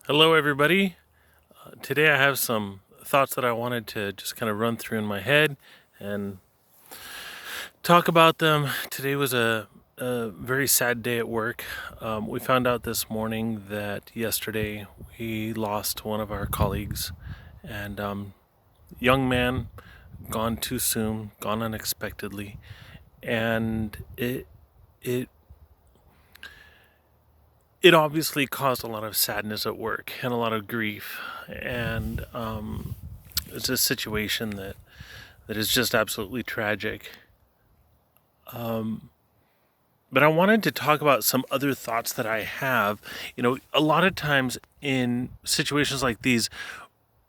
Hello, everybody. Today I have some thoughts that I wanted to just kind of run through in my head and talk about them. Today was a very sad day at work. We found out this morning that yesterday we lost one of our colleagues, and young man, gone too soon, gone unexpectedly, and it it obviously caused a lot of sadness at work and a lot of grief, and it's a situation that is just absolutely tragic. But I wanted to talk about some other thoughts that I have. A lot of times in situations like these,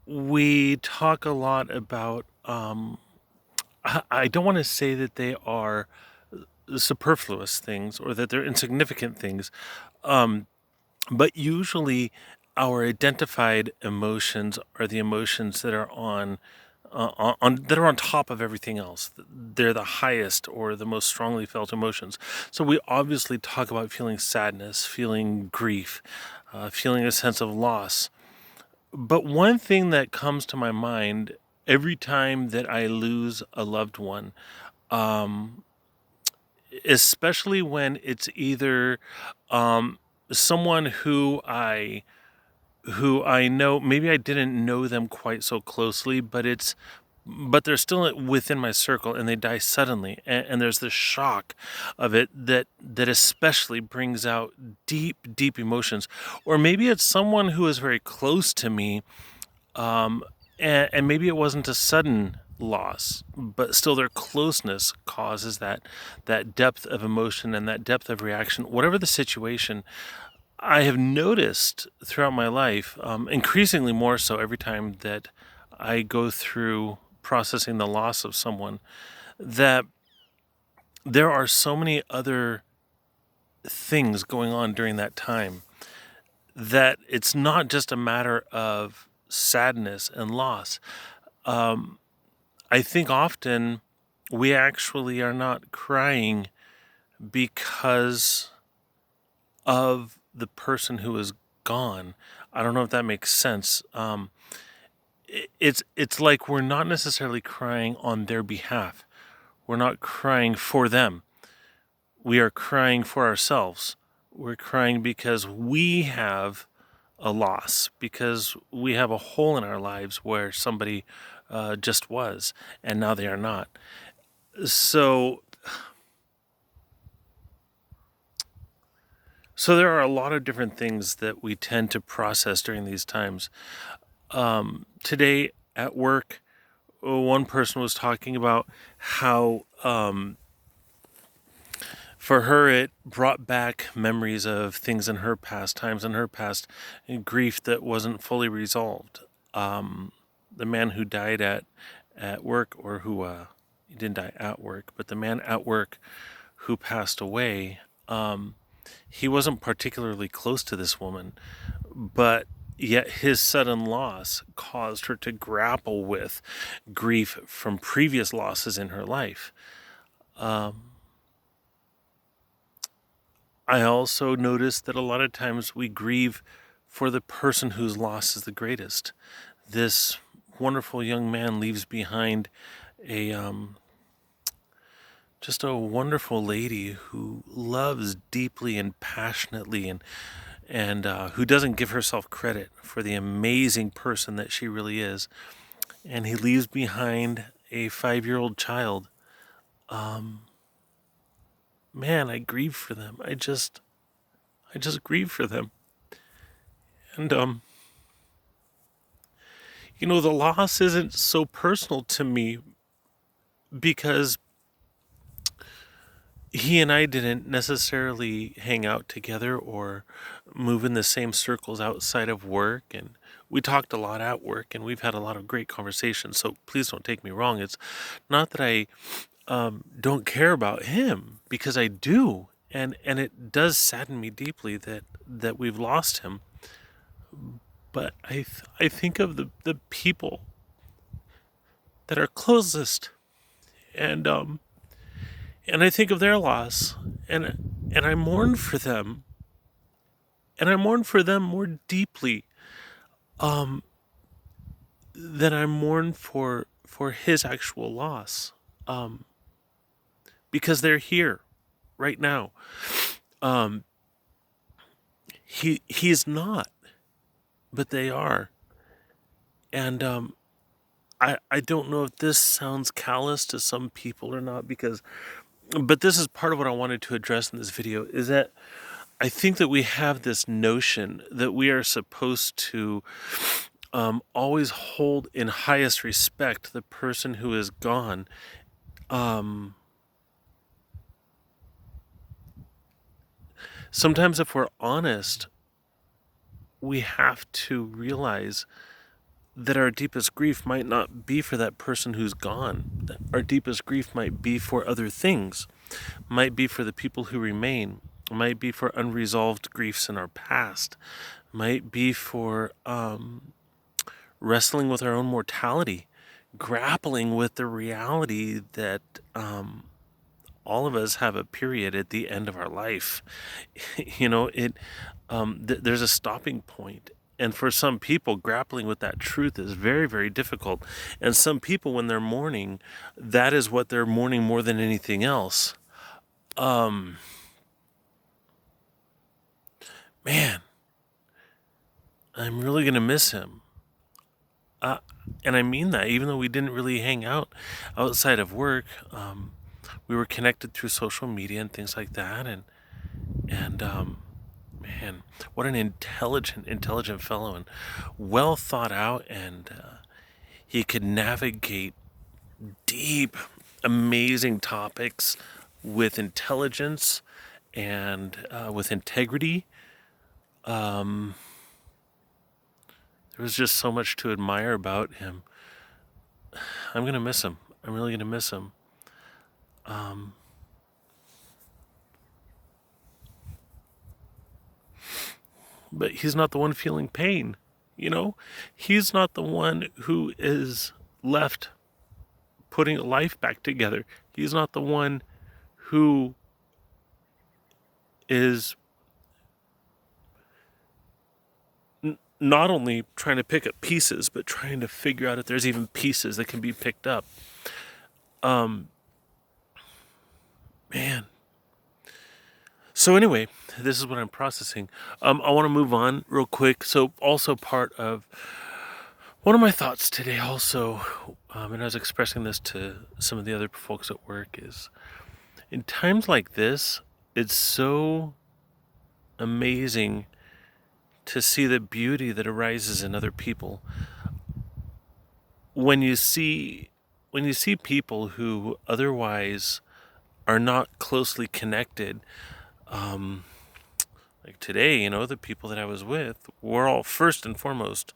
we talk a lot about. I don't want to say that they are superfluous things or that they're insignificant things, but usually our identified emotions are the emotions that are that are on top of everything else. They're the highest or the most strongly felt emotions. So we obviously talk about feeling sadness, feeling grief, feeling a sense of loss. But one thing that comes to my mind every time that I lose a loved one, um, especially when it's either someone who I know, maybe I didn't know them quite so closely, but they're still within my circle and they die suddenly, and there's this shock of it that especially brings out deep emotions. Or maybe it's someone who is very close to me, um, and maybe it wasn't a sudden loss, but still their closeness causes that depth of emotion and that depth of reaction, whatever the situation. I have noticed throughout my life, increasingly more so every time that I go through processing the loss of someone, that there are so many other things going on during that time that it's not just a matter of sadness and loss. Um, I think often we actually are not crying because of the person who is gone. I don't know if that makes sense. It's like we're not necessarily crying on their behalf. We're not crying for them. We are crying for ourselves. We're crying because we have a loss, because we have a hole in our lives where somebody just was, and now they are not. So, so there are a lot of different things that we tend to process during these times. Today at work, one person was talking about how for her it brought back memories of things in her past, times in her past, and grief that wasn't fully resolved. The man who died at work, or who he didn't die at work, but the man at work who passed away, he wasn't particularly close to this woman, but yet his sudden loss caused her to grapple with grief from previous losses in her life. I also noticed that a lot of times we grieve for the person whose loss is the greatest. This wonderful young man leaves behind a just a wonderful lady who loves deeply and passionately, and who doesn't give herself credit for the amazing person that she really is. And he leaves behind a 5-year-old child. Man, I grieve for them. I just grieve for them. And the loss isn't so personal to me because he and I didn't necessarily hang out together or move in the same circles outside of work. And we talked a lot at work, and we've had a lot of great conversations. So please don't take me wrong. It's not that I don't care about him, because I do. And it does sadden me deeply that we've lost him. But I think of the people that are closest, and I think of their loss, and I mourn for them, and I mourn for them more deeply um, then I mourn for his actual loss, um, because they're here right now. Um, he's not, but they are, and I don't know if this sounds callous to some people or not, but this is part of what I wanted to address in this video, is that I think that we have this notion that we are supposed to always hold in highest respect the person who is gone. Sometimes, if we're honest, we have to realize that our deepest grief might not be for that person who's gone. Our deepest grief might be for other things, might be for the people who remain, might be for unresolved griefs in our past, might be for wrestling with our own mortality, grappling with the reality that all of us have a period at the end of our life. There's a stopping point. And for some people, grappling with that truth is very, very difficult. And some people, when they're mourning, that is what they're mourning more than anything else. Man, I'm really going to miss him. And I mean that, even though we didn't really hang out outside of work, we were connected through social media and things like that. And man, what an intelligent fellow, and well thought out, and he could navigate deep, amazing topics with intelligence and with integrity. There was just so much to admire about him. I'm going to miss him. I'm really going to miss him. But he's not the one feeling pain, you know? He's not the one who is left putting life back together. He's not the one who is not only trying to pick up pieces, but trying to figure out if there's even pieces that can be picked up. Man. So anyway, this is what I'm processing. I want to move on real quick. So also part of one of my thoughts today also, and I was expressing this to some of the other folks at work, is in times like this, it's so amazing to see the beauty that arises in other people. When you see people who otherwise are not closely connected, like today, the people that I was with were all first and foremost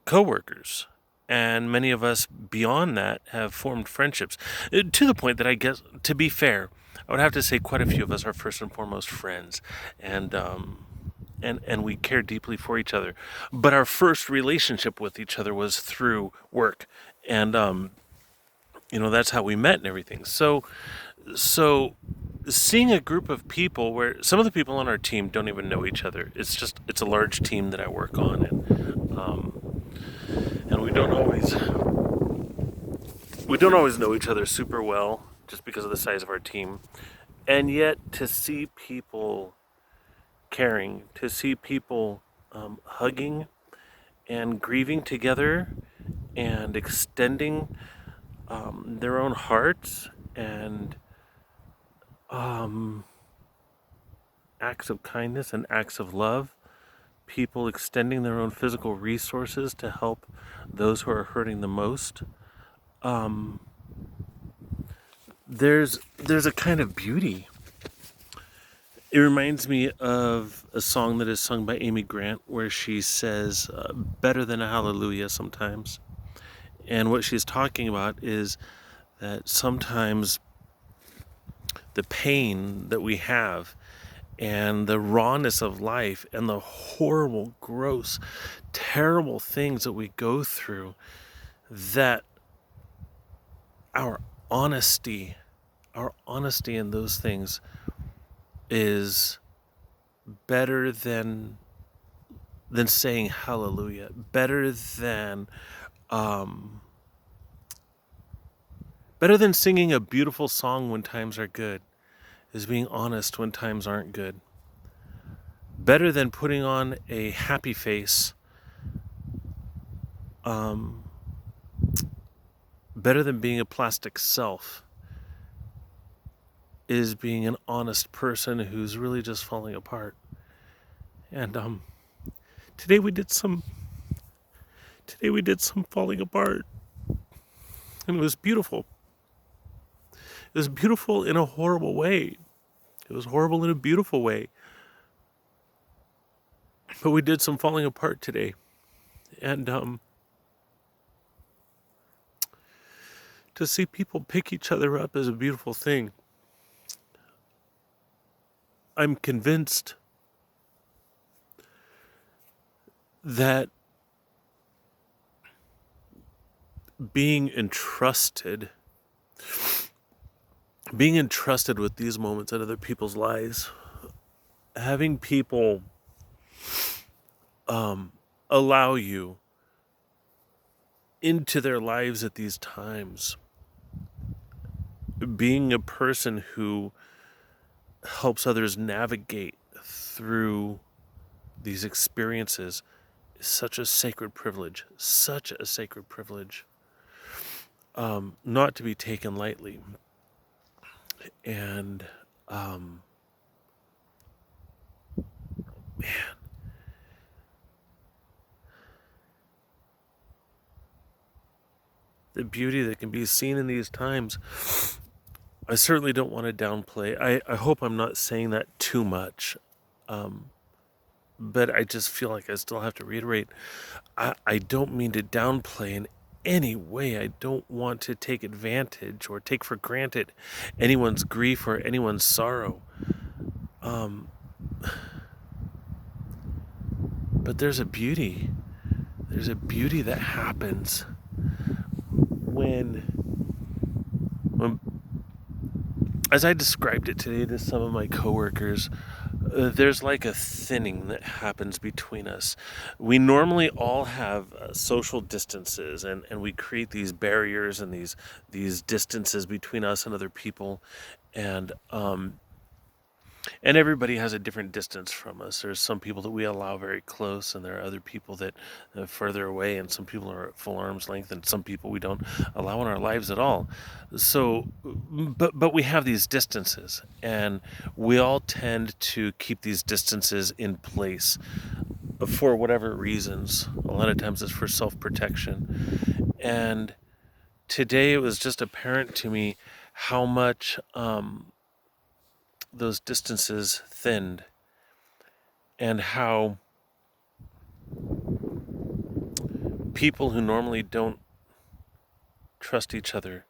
co-workers, and many of us beyond that have formed friendships to the point that, I guess, to be fair, I would have to say quite a few of us are first and foremost friends, and we care deeply for each other. But our first relationship with each other was through work, and that's how we met and everything. So seeing a group of people where some of the people on our team don't even know each other. It's a large team that I work on, and we don't always know each other super well just because of the size of our team. And yet to see people caring, to see people hugging and grieving together and extending their own hearts and acts of kindness and acts of love, people extending their own physical resources to help those who are hurting the most. There's a kind of beauty. It reminds me of a song that is sung by Amy Grant where she says, better than a hallelujah sometimes. And what she's talking about is that sometimes the pain that we have and the rawness of life and the horrible, gross, terrible things that we go through, that our honesty in those things is better than than saying hallelujah, um, better than singing a beautiful song when times are good, is being honest when times aren't good. Better than putting on a happy face, better than being a plastic self, is being an honest person who's really just falling apart. And today we did some falling apart, and it was beautiful. It was beautiful in a horrible way. It was horrible in a beautiful way. But we did some falling apart today. And to see people pick each other up is a beautiful thing. I'm convinced that being entrusted with these moments in other people's lives, having people allow you into their lives at these times, being a person who helps others navigate through these experiences is such a sacred privilege, not to be taken lightly. And man, the beauty that can be seen in these times, I certainly don't want to downplay. I hope I'm not saying that too much. But I just feel like I still have to reiterate, I don't mean to downplay in any way. I don't want to take advantage or take for granted anyone's grief or anyone's sorrow. But there's a beauty. There's a beauty that happens when as I described it today to some of my coworkers, there's like a thinning that happens between us. We normally all have social distances, and we create these barriers and these distances between us and other people, and everybody has a different distance from us. There's some people that we allow very close, and there are other people that are further away, and some people are at full arm's length, and some people we don't allow in our lives at all. So, but we have these distances, and we all tend to keep these distances in place for whatever reasons. A lot of times it's for self-protection. And today it was just apparent to me how much those distances thinned, and how people who normally don't trust each other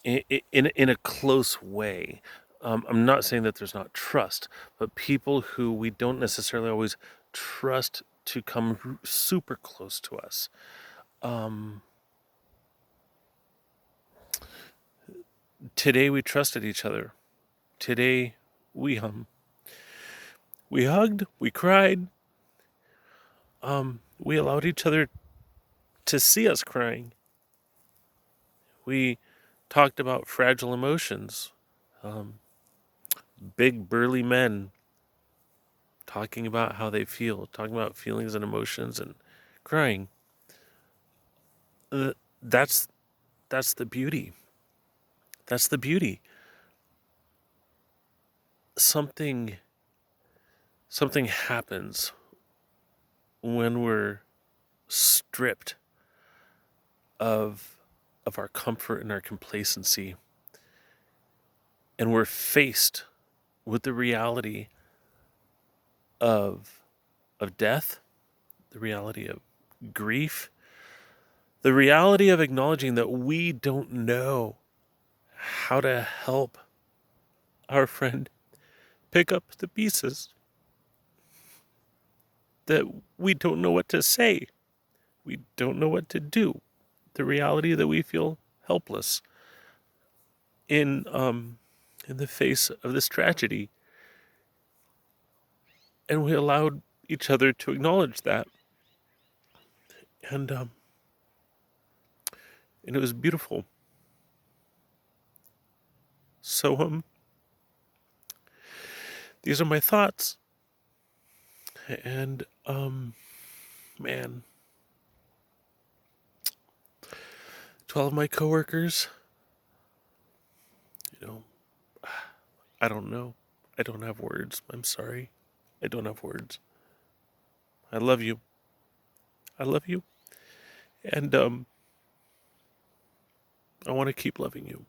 in a close way. I'm not saying that there's not trust, but people who we don't necessarily always trust to come super close to us. Today we trusted each other. Today we hugged, we cried, we allowed each other to see us crying. We talked about fragile emotions. Big burly men talking about how they feel, talking about feelings and emotions and crying. That's the beauty. That's the beauty. Something happens when we're stripped of our comfort and our complacency, and we're faced with the reality of death, the reality of grief, the reality of acknowledging that we don't know how to help our friend pick up the pieces, that we don't know what to say, we don't know what to do, the reality that we feel helpless in the face of this tragedy. And we allowed each other to acknowledge that. And it was beautiful. So these are my thoughts. And man, to all of my coworkers, you know, I don't know. I don't have words. I'm sorry. I don't have words. I love you. I love you. And I want to keep loving you.